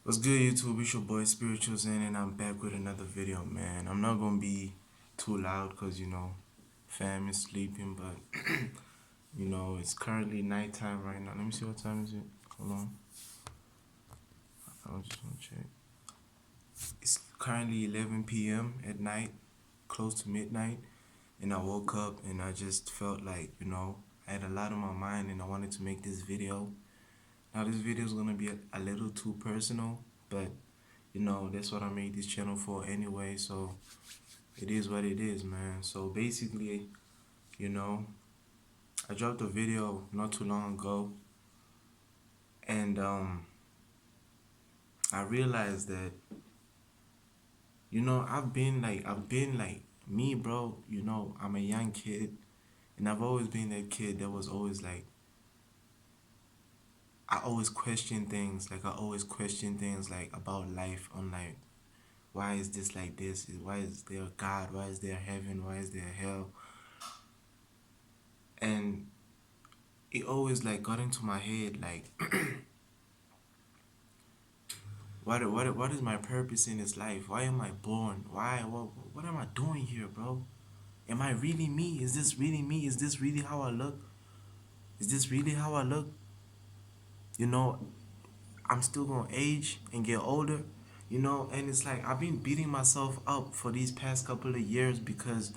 What's good, YouTube? It's your boy Spiritual Zen, and I'm back with another video, man. I'm not gonna be too loud because fam is sleeping, but it's currently nighttime right now. Let me see what time is it. Hold on, I just want to check. It's currently 11 p.m. at night, close to midnight, and I woke up and I just felt like I had a lot on my mind, and I wanted to make this video. Now, this video is gonna be a little too personal, but that's what I made this channel for anyway, so it is what it is, man. So basically, you know, I dropped a video not too long ago, and I realized that I've been like me, bro. I'm a young kid, and I've always been that kid that was always like I always question things, like about life. On like, why is this like this? Why is there God? Why is there heaven? Why is there hell? And it always like got into my head like what is my purpose in this life? Why am I born? What am I doing here, bro? Am I really me? Is this really me? Is this really how I look? Is this really how I look? You know, I'm still gonna age and get older, and it's like I've been beating myself up for these past couple of years because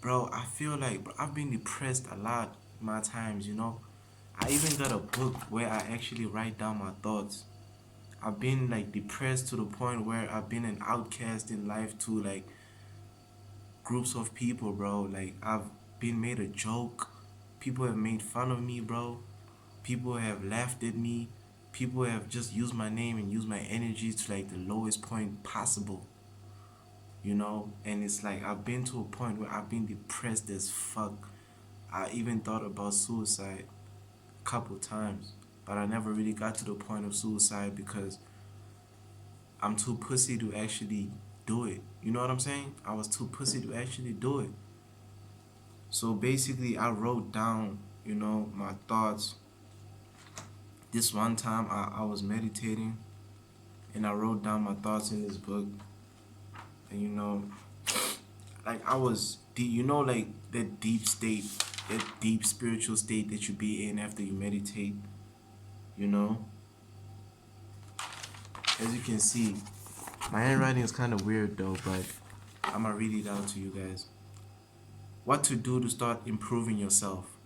bro, I feel like I've been depressed a lot my times. I even got a book where I actually write down my thoughts. I've been like depressed to the point where I've been an outcast in life to like groups of people, bro. Like I've been made a joke. People have made fun of me, bro. People have laughed at me. People have just used my name and used my energy to like the lowest point possible. And it's like I've been to a point where I've been depressed as fuck. I even thought about suicide a couple times, but I never really got to the point of suicide because I'm too pussy to actually do it. You know what I'm saying? I was too pussy to actually do it. So basically, I wrote down, my thoughts. This one time, I was meditating and I wrote down my thoughts in this book. And, like I was deep, like that deep state, that deep spiritual state that you be in after you meditate, you know? As you can see, my handwriting is kind of weird though, but I'm gonna read it out to you guys. What to do to start improving yourself?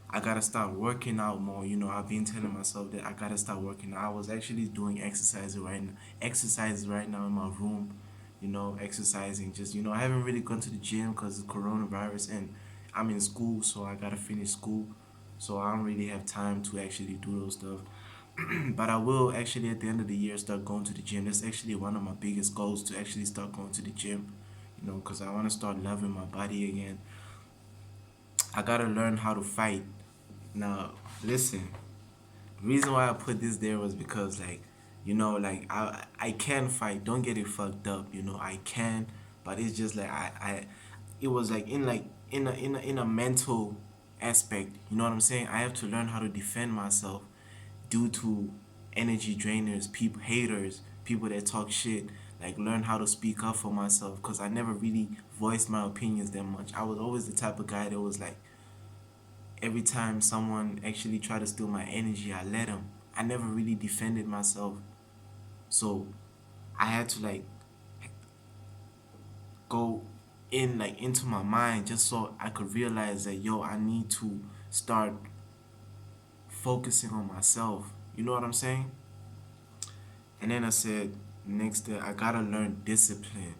I gotta start working out more. I've been telling myself that I gotta start working out. I was actually doing exercises right now in my room. Exercising. Just I haven't really gone to the gym because of coronavirus, and I'm in school, so I gotta finish school. So I don't really have time to actually do those stuff. But I will actually at the end of the year start going to the gym. That's actually one of my biggest goals, to actually start going to the gym. Because I want to start loving my body again. I gotta learn how to fight. Now, listen. The reason why I put this there was because, like, like I can fight. Don't get it fucked up. I can, but it's just like it was like in a mental aspect. You know what I'm saying? I have to learn how to defend myself due to energy drainers, people, haters, people that talk shit. Like learn how to speak up for myself because I never really voiced my opinions that much. I was always the type of guy that was like, every time someone actually tried to steal my energy, I let them. I never really defended myself. So I had to like go in like into my mind just so I could realize that I need to start focusing on myself. You know what I'm saying? And then I said next day I gotta learn discipline.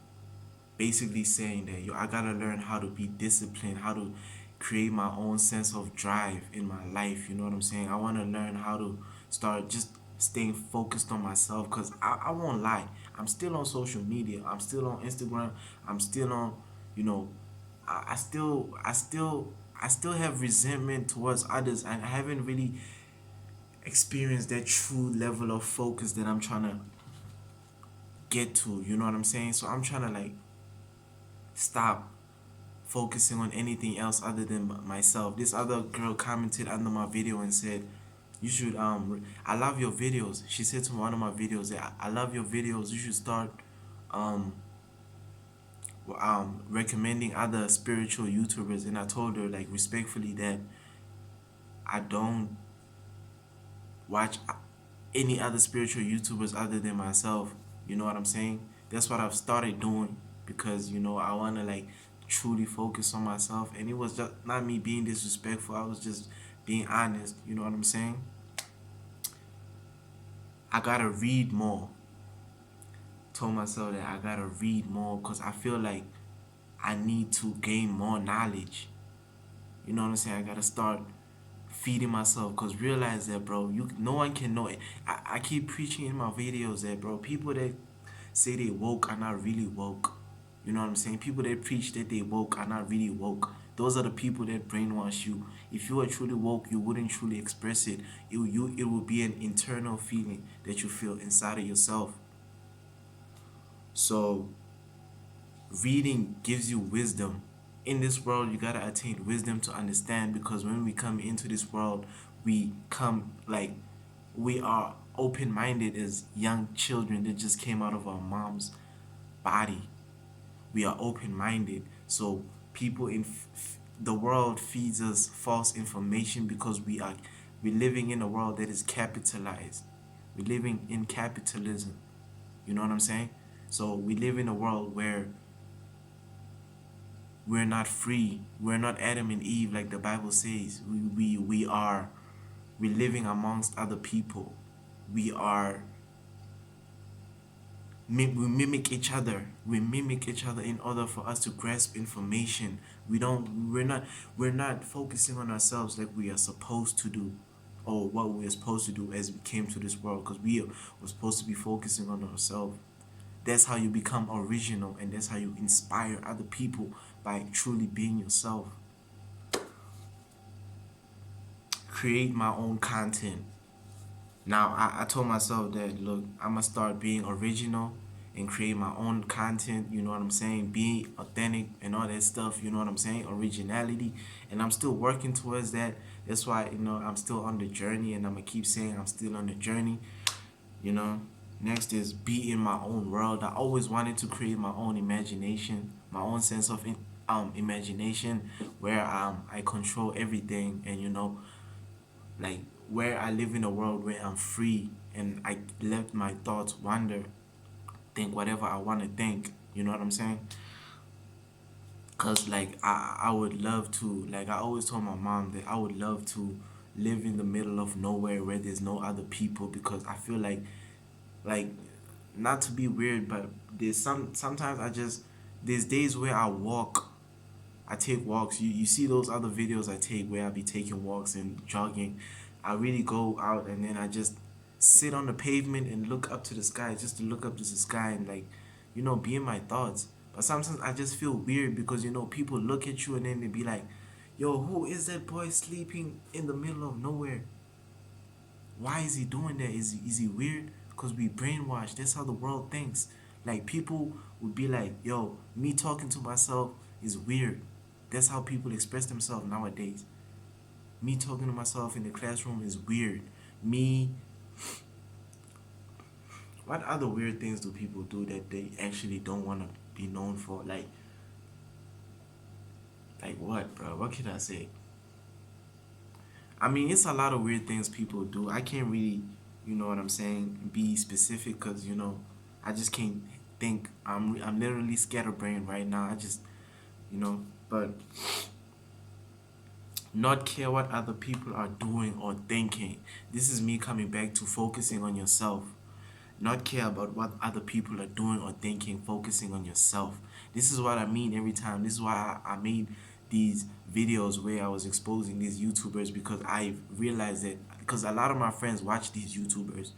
Basically saying that I gotta learn how to be disciplined, how to create my own sense of drive in my life. You know what I'm saying? I want to learn how to start just staying focused on myself because I won't lie, I'm still on social media, I'm still on Instagram, I'm still on, you know I still have resentment towards others, and I haven't really experienced that true level of focus that I'm trying to get to. You know what I'm saying? So I'm trying to like stop focusing on anything else other than myself. This other girl commented under my video and said You should I love your videos. She said to one of my videos that I love your videos. You should start um recommending other spiritual YouTubers. And I told her like respectfully that I don't watch any other spiritual YouTubers other than myself. You know what I'm saying? That's what I've started doing because I wanna like truly focus on myself, and it was just not me being disrespectful. I was just being honest. You know what I'm saying? I gotta read more. Told myself that I gotta read more because I feel like I need to gain more knowledge. You know what I'm saying? I gotta start feeding myself because realize that, bro, no one can know it. I keep preaching in my videos that, bro, people that say they woke are not really woke. You know what I'm saying? People that preach that they woke are not really woke. Those are the people that brainwash you. If you were truly woke, you wouldn't truly express it. It would be an internal feeling that you feel inside of yourself. So reading gives you wisdom. In this world, you gotta attain wisdom to understand, because when we come into this world, we come like we are open minded as young children that just came out of our mom's body. We are open minded. So people in the world feeds us false information because we're living in a world that is capitalized. We're living in capitalism. You know what I'm saying? So we live in a world where we're not free. We're not Adam and Eve like the Bible says. We're living amongst other people. We are we mimic each other. We mimic each other in order for us to grasp information. We're not focusing on ourselves like we are supposed to do, or what we are supposed to do as we came to this world, because were supposed to be focusing on ourselves. That's how you become original, and that's how you inspire other people, by truly being yourself. Create my own content. Now, I told myself that, look, I'm going to start being original and create my own content, you know what I'm saying? Being authentic and all that stuff, you know what I'm saying? Originality. And I'm still working towards that. That's why, I'm still on the journey, and I'm going to keep saying I'm still on the journey, you know? Next is be in my own world. I always wanted to create my own imagination, my own sense of imagination, where I control everything, and like where I live in a world where I'm free and I let my thoughts wander, think whatever I want to think. You know what I'm saying? Cause like I would love to, like I always told my mom that I would love to live in the middle of nowhere where there's no other people, because I feel like not to be weird, but sometimes there's days where I take walks. You see those other videos I take where I be taking walks and jogging. I really go out and then I just sit on the pavement and look up to the sky, just to look up to the sky and like, be in my thoughts. But sometimes I just feel weird because people look at you and then they be like, "Yo, who is that boy sleeping in the middle of nowhere? Why is he doing that? Is he weird?" Because we brainwashed. That's how the world thinks. Like people would be like, "Yo, me talking to myself is weird." That's how people express themselves nowadays. Me talking to myself in the classroom is weird. Me, what other weird things do people do that they actually don't want to be known for? Like what, bro? What can I say? I mean, it's a lot of weird things people do. I can't really, you know what I'm saying, be specific because I just can't think. I'm literally scatterbrained right now. I just, but not care what other people are doing or thinking. This is me coming back to focusing on yourself. Not care about what other people are doing or thinking, focusing on yourself. This is what I mean every time. This is why I made these videos where I was exposing these YouTubers, because I realized that, because a lot of my friends watch these YouTubers.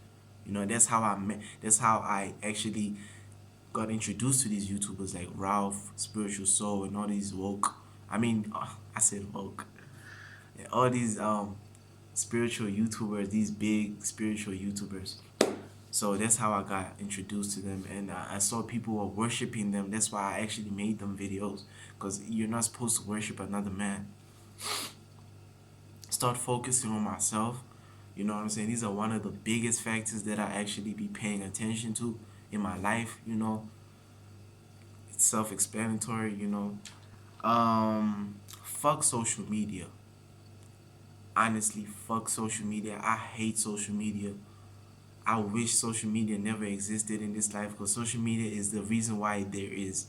That's how I met, that's how I actually got introduced to these YouTubers like Ralph, Spiritual Soul, and all these woke. I mean, I said woke. All these spiritual YouTubers, these big spiritual YouTubers. So that's how I got introduced to them, and I saw people were worshiping them. That's why I actually made them videos, because you're not supposed to worship another man. Start focusing on myself, You know what I'm saying? These are one of the biggest factors that I actually be paying attention to in my life, you know. It's self-explanatory, you know. Fuck social media. Honestly, fuck social media. I hate social media. I wish social media never existed in this life, because social media is the reason why there is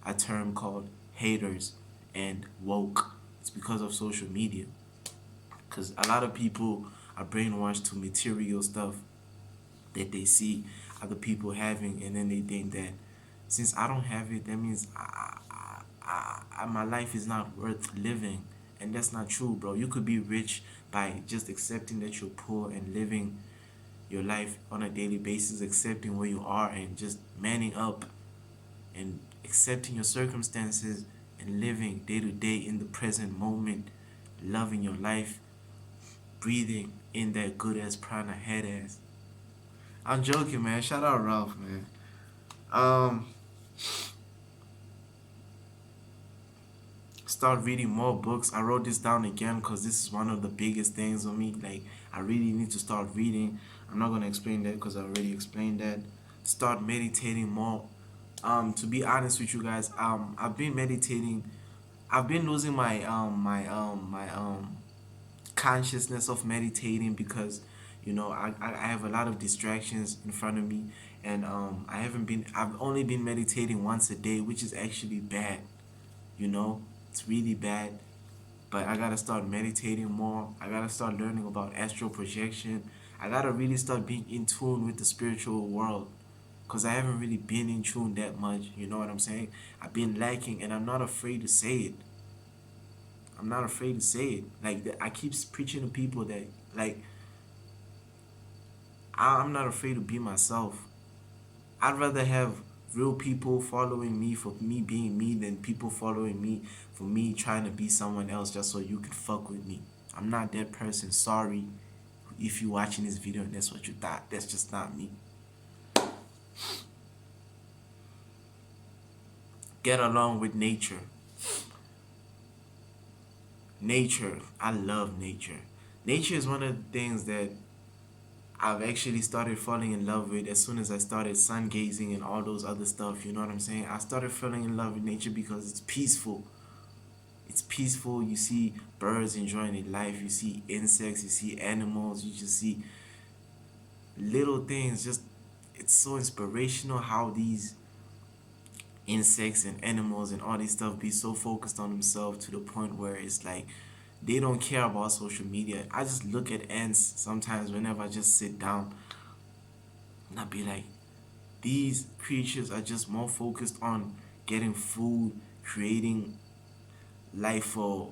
a term called haters and woke. It's because of social media. Because a lot of people are brainwashed to material stuff that they see other people having, and then they think that since I don't have it, that means my life is not worth living. And that's not true, bro. You could be rich by just accepting that you're poor and living your life on a daily basis, accepting where you are and just manning up and accepting your circumstances and living day to day in the present moment, loving your life, breathing in that good ass prana head ass. I'm joking, man. Shout out Ralph, man. Um, Start reading more books. I wrote this down again because this is one of the biggest things on me. Like, I really need to start reading. I'm not gonna explain that because I already explained that. Start meditating more. To be honest with you guys, I've been meditating. I've been losing my consciousness of meditating because, you know, I have a lot of distractions in front of me, and I've only been meditating once a day, which is actually bad. You know, it's really bad. But I gotta start meditating more. I gotta start learning about astral projection. I gotta really start being in tune with the spiritual world, because I haven't really been in tune that much. You know what I'm saying? I've been lacking, and I'm not afraid to say it. I'm not afraid to say it. Like, I keep preaching to people that, like, I'm not afraid to be myself. I'd rather have real people following me for me being me than people following me for me trying to be someone else just so you can fuck with me. I'm not that person. Sorry if you're watching this video and that's what you thought. That's just not me. Get along with nature. Nature. I love nature. Nature is one of the things that I've actually started falling in love with as soon as I started sun gazing and all those other stuff. You know what I'm saying? I started falling in love with nature because it's peaceful. It's peaceful. You see birds enjoying their life. You see insects. You see animals. You just see little things. Just, it's so inspirational how these insects and animals and all this stuff be so focused on themselves to the point where it's like they don't care about social media. I just look at ants sometimes whenever I just sit down and I be like, these creatures are just more focused on getting food, creating life for,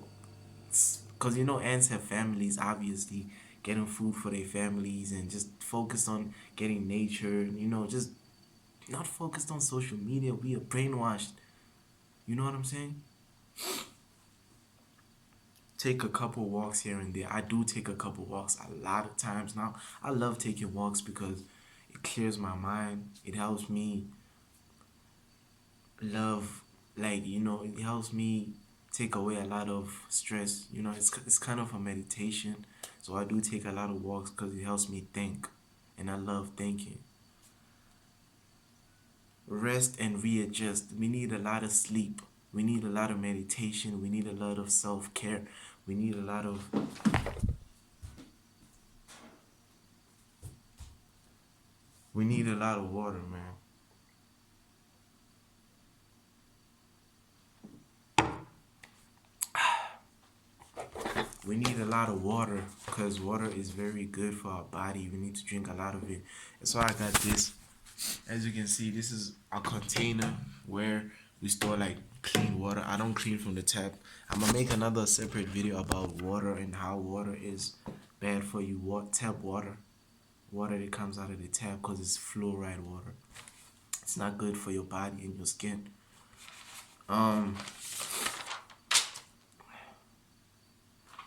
because you know ants have families, obviously, getting food for their families and just focused on getting nature, you know, just not focused on social media. We are brainwashed. You know what I'm saying? Take a couple walks here and there. I do take a couple walks a lot of times now. I love taking walks because it clears my mind. It helps me love, like, you know, it helps me take away a lot of stress. You know, it's kind of a meditation. So I do take a lot of walks because it helps me think, and I love thinking. Rest and readjust. We need a lot of sleep. We need a lot of meditation. We need a lot of self-care. We need a lot of water, man. We need a lot of water because water is very good for our body. We need to drink a lot of it. That's why I got this. As you can see, this is a container where we store like clean water. I don't clean from the tap. I'm gonna make another separate video about water and how water is bad for you. Tap water, water that comes out of the tap, because it's fluoride water. It's not good for your body and your skin. And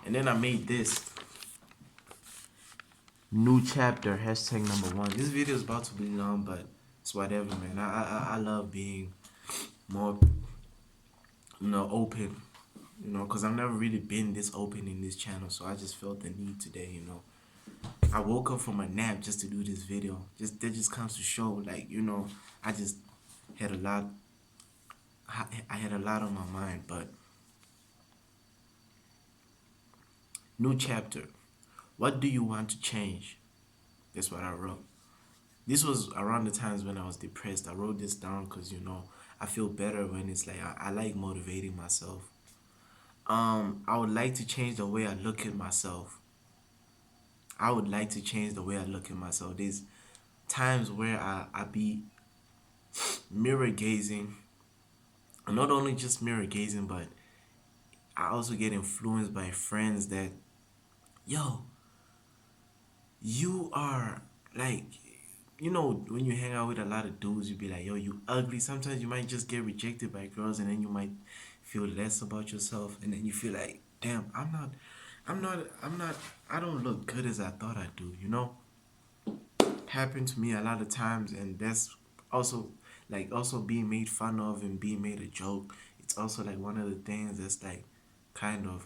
then I made this new chapter, hashtag #1. This video is about to be long, but it's whatever, man. I love being more, you know, open, you know, because I've never really been this open in this channel, so I just felt the need today, you know. I woke up from a nap just to do this video. Just that just comes to show, like, I just had a lot. I had a lot on my mind, but new chapter. What do you want to change? That's what I wrote. This was around the times when I was depressed. I wrote this down because I feel better when it's like I like motivating myself. I would like to change the way I look at myself. I would like to change the way I look at myself. There's times where I be mirror gazing. Not only just mirror gazing, but I also get influenced by friends that, yo, you are like, when you hang out with a lot of dudes, you be like, yo, you ugly. Sometimes you might just get rejected by girls, and then you might feel less about yourself, and then you feel like, damn, I'm not, I don't look good as I thought I do, Happened to me a lot of times, and that's also also being made fun of and being made a joke. It's also like one of the things that's like kind of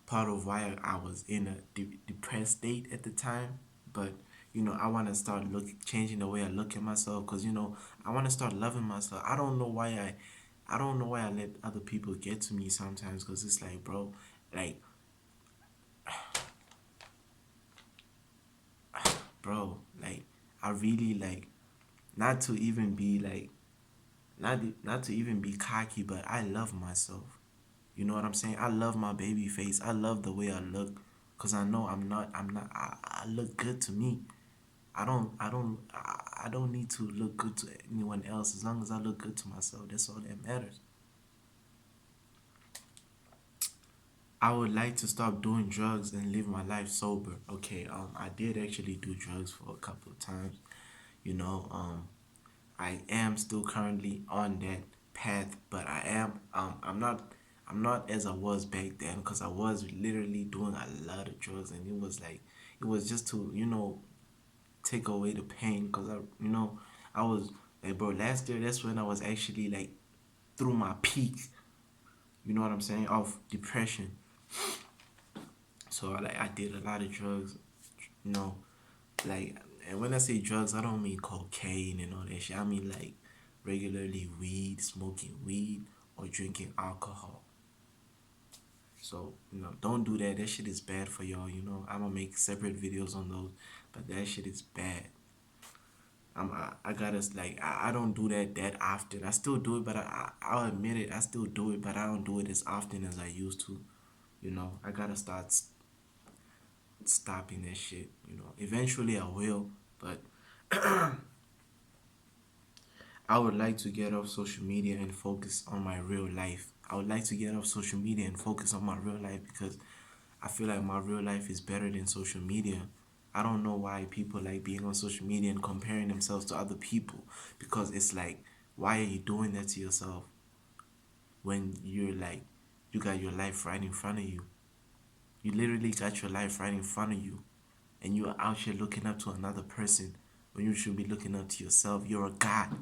part of why I was in a depressed state at the time. But I want to start changing the way I look at myself, because I want to start loving myself. I don't know why I let other people get to me sometimes, because it's like, bro, like, like, I really like, not to even be like, not to even be cocky, but I love myself. You know what I'm saying? I love my baby face. I love the way I look, cause I know I look good to me. I don't need to look good to anyone else. As long as I look good to myself, that's all that matters. I would like to stop doing drugs and live my life sober. Okay, I did actually do drugs for a couple of times. You know, I am still currently on that path, but I'm not as I was back then, because I was literally doing a lot of drugs, and it was just to take away the pain, because I was like, bro, last year that's when I was actually like through my peak, you know what I'm saying, of depression. So I did a lot of drugs, you know, like, and when I say drugs, I don't mean cocaine and all that shit. I mean like regularly weed, smoking weed, or drinking alcohol. So don't do that. That shit is bad for y'all. I'm gonna make separate videos on those, but that shit is bad. I gotta like I don't do that often. I still do it, but I'll admit it. I still do it, but I don't do it as often as I used to. I gotta start stopping that shit. Eventually I will, but I would like to get off social media and focus on my real life. I would like to get off social media and focus on my real life, because I feel like my real life is better than social media. I don't know why people like being on social media and comparing themselves to other people, because it's like, why are you doing that to yourself when you got your life right in front of you? You literally got your life right in front of you, and you're out here looking up to another person when you should be looking up to yourself. You're a god.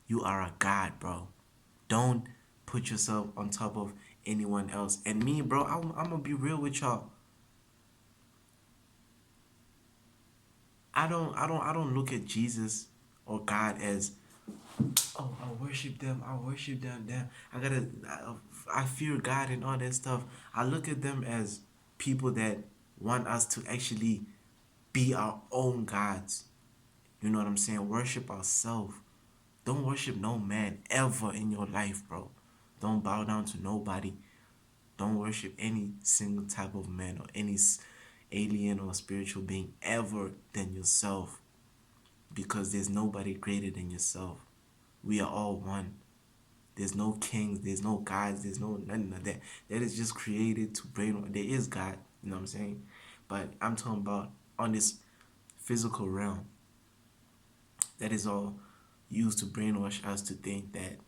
You are a god, bro. Don't put yourself on top of anyone else. And me, bro, I'm gonna be real with y'all. I don't look at Jesus or God as, oh, I worship them. I worship them. Damn, I fear God and all that stuff. I look at them as people that want us to actually be our own gods. You know what I'm saying? Worship ourselves. Don't worship no man ever in your life, bro. Don't bow down to nobody. Don't worship any single type of man or any alien or spiritual being ever than yourself, because there's nobody greater than yourself. We are all one. There's no kings, there's no gods, there's no none of that. That is just created to brainwash. There is God, you know what I'm saying? But I'm talking about on this physical realm. That is all used to brainwash us to think that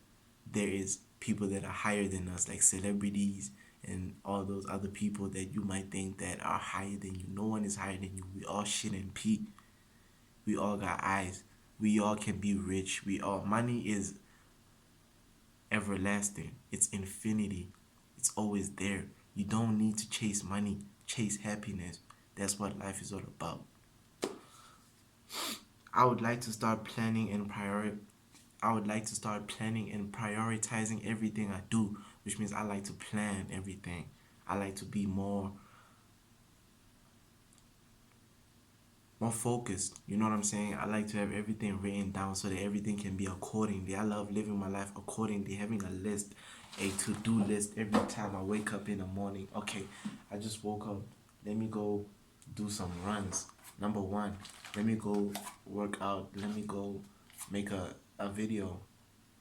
there is people that are higher than us, like celebrities and all those other people that you might think that are higher than you. No one is higher than you. We all shit and pee. We all got eyes. We all can be rich. Money is everlasting. It's infinity. It's always there. You don't need to chase money. Chase happiness. That's what life is all about. I would like to start planning and priori I would like to start planning and prioritizing everything I do, which means I like to plan everything. I like to be more focused. You know what I'm saying? I like to have everything written down so that everything can be accordingly. I love living my life accordingly, having a list, a to-do list every time I wake up in the morning. Okay, I just woke up. Let me go do some runs. Number one, let me go work out. Let me go make a video.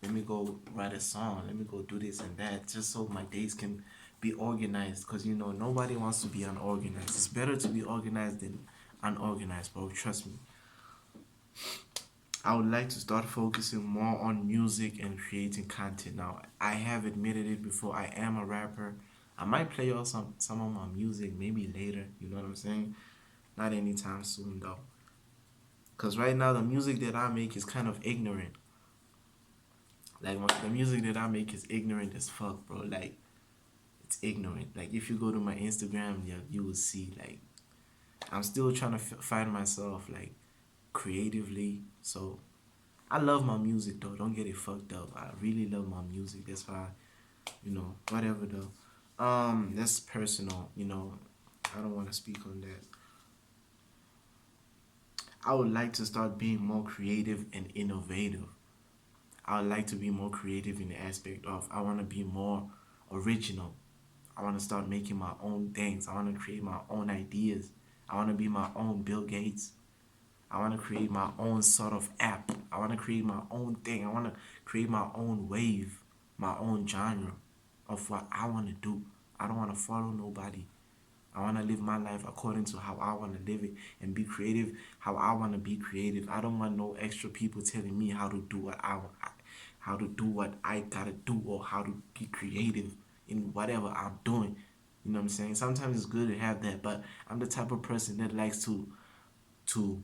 Let me go write a song. Let me go do this and that, just so my days can be organized. Because, you know, nobody wants to be unorganized. It's better to be organized than unorganized, bro. Trust me. I would like to start focusing more on music and creating content. Now, I have admitted it before. I am a rapper. I might play y'all some of my music maybe later. You know what I'm saying? Not anytime soon, though. Because right now, the music that I make is kind of ignorant. Like, the music that I make is ignorant as fuck, bro. Like, it's ignorant. Like, if you go to my Instagram, yeah, you will see, like, I'm still trying to find myself, like, creatively. So, I love my music, though. Don't get it fucked up. I really love my music. That's why, whatever, though. That's personal, I don't want to speak on that. I would like to start being more creative and innovative. I would like to be more creative in the aspect of I want to be more original. I want to start making my own things. I want to create my own ideas. I want to be my own Bill Gates. I want to create my own sort of app. I want to create my own thing. I want to create my own wave, my own genre of what I want to do. I don't want to follow nobody. I want to live my life according to how I want to live it and be creative how I want to be creative. I don't want no extra people telling me how to do how to do what I gotta do, or how to be creative in whatever I'm doing. You know what I'm saying? Sometimes it's good to have that, but I'm the type of person that likes to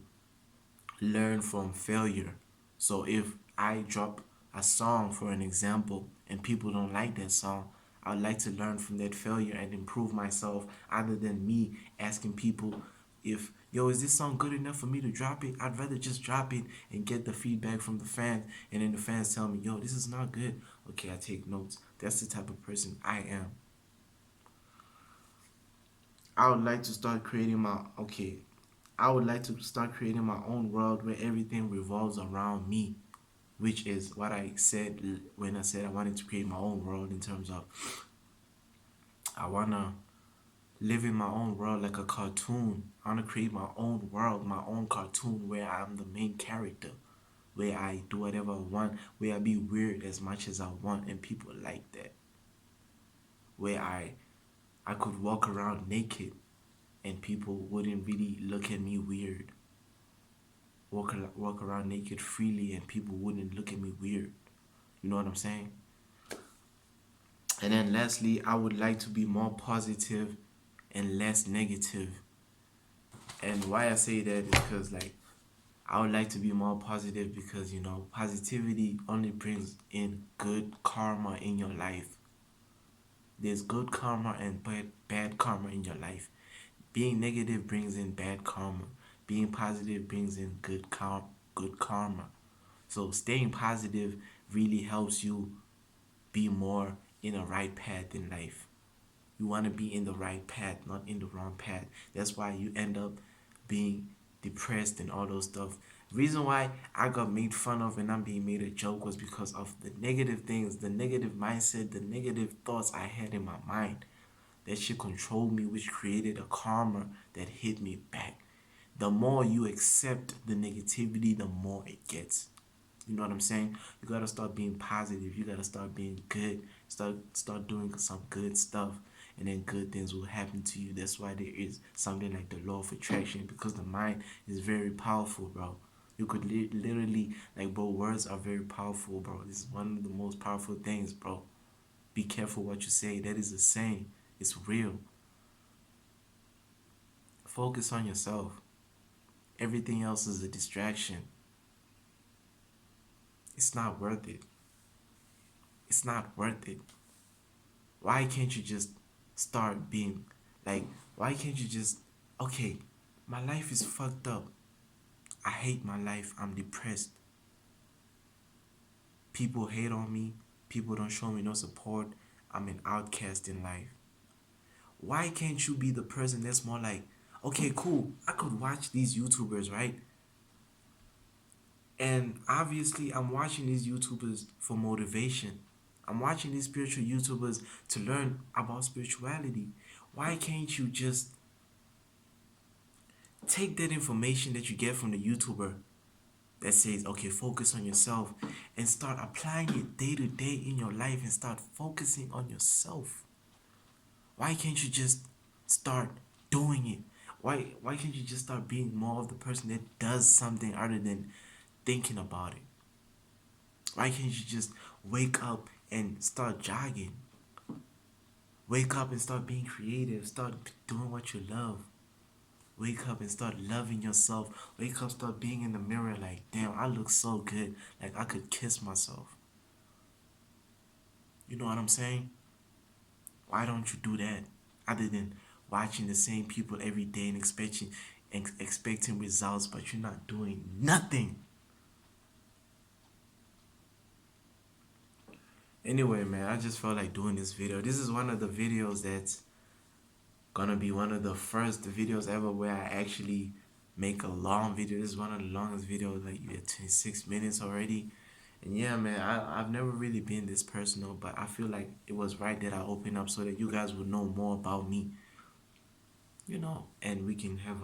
learn from failure. So if I drop a song, for an example, and people don't like that song, I'd like to learn from that failure and improve myself, other than me asking people if, yo, is this song good enough for me to drop it? I'd rather just drop it and get the feedback from the fans, and then the fans tell me, yo, this is not good. Okay, I take notes. That's the type of person I am. I would like to start creating my okay. I would like to start creating my own world where everything revolves around me, which is what I said when I said I wanted to create my own world, in terms of I wanna live in my own world like a cartoon. I wanna create my own world, my own cartoon where I'm the main character, where I do whatever I want, where I be weird as much as I want, and people like that. Where I could walk around naked and people wouldn't really look at me weird. Walk around naked freely and people wouldn't look at me weird. You know what I'm saying? And then lastly, I would like to be more positive and less negative. And why I say that is because, like, I would like to be more positive because, positivity only brings in good karma in your life. There's good karma and bad karma in your life. Being negative brings in bad karma. Being positive brings in good karma. So staying positive really helps you be more in a right path in life. You want to be in the right path, not in the wrong path. That's why you end up being depressed and all those stuff. Reason why I got made fun of and I'm being made a joke was because of the negative things, the negative mindset, the negative thoughts I had in my mind. That shit controlled me, which created a karma that hit me back. The more you accept the negativity, the more it gets. You know what I'm saying? You gotta start being positive. You gotta start being good. Start doing some good stuff, and then good things will happen to you. That's why there is something like the law of attraction, because the mind is very powerful, bro. You could literally, like, bro, words are very powerful, bro. This is one of the most powerful things, bro. Be careful what you say. That is a saying. It's real. Focus on yourself. Everything else is a distraction. It's not worth it. It's not worth it. Why can't you just start being like, why can't you just Okay, my life is fucked up. I hate my life. I'm depressed. People hate on me. People don't show me no support. I'm an outcast in life. Why can't you be the person that's more like, okay, cool, I could watch these YouTubers, right? And obviously, I'm watching these YouTubers for motivation. I'm watching these spiritual YouTubers to learn about spirituality. Why can't you just take that information that you get from the YouTuber that says, okay, focus on yourself, and start applying it day to day in your life and start focusing on yourself? Why can't you just start doing it? Why can't you just start being more of the person that does something other than thinking about it? Why can't you just wake up and start jogging? Wake up and start being creative. Start doing what you love. Wake up and start loving yourself. Wake up, start being in the mirror like, damn, I look so good. Like I could kiss myself. You know what I'm saying? Why don't you do that? Other than watching the same people every day and expecting results, but you're not doing nothing. Anyway, man, I just felt like doing this video. This is one of the videos that's gonna be one of the first videos ever where I actually make a long video. This is one of the longest videos, like yeah, 26 minutes already. And yeah, man, I've never really been this personal, but I feel like it was right that I open up so that you guys would know more about me, and we can have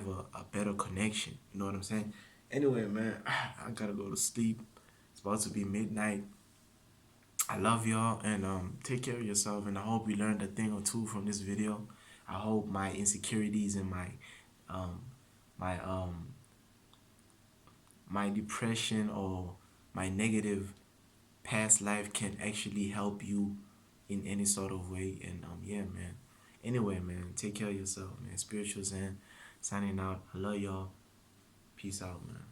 a better connection. You know what I'm saying? Anyway, man, I gotta go to sleep. It's about to be midnight. I love y'all, and take care of yourself, and I hope you learned a thing or two from this video. I hope my insecurities and um my my depression or my negative past life can actually help you in any sort of way. And yeah, man. Anyway, man, take care of yourself, man. Spiritual Zen signing out. I love y'all. Peace out, man.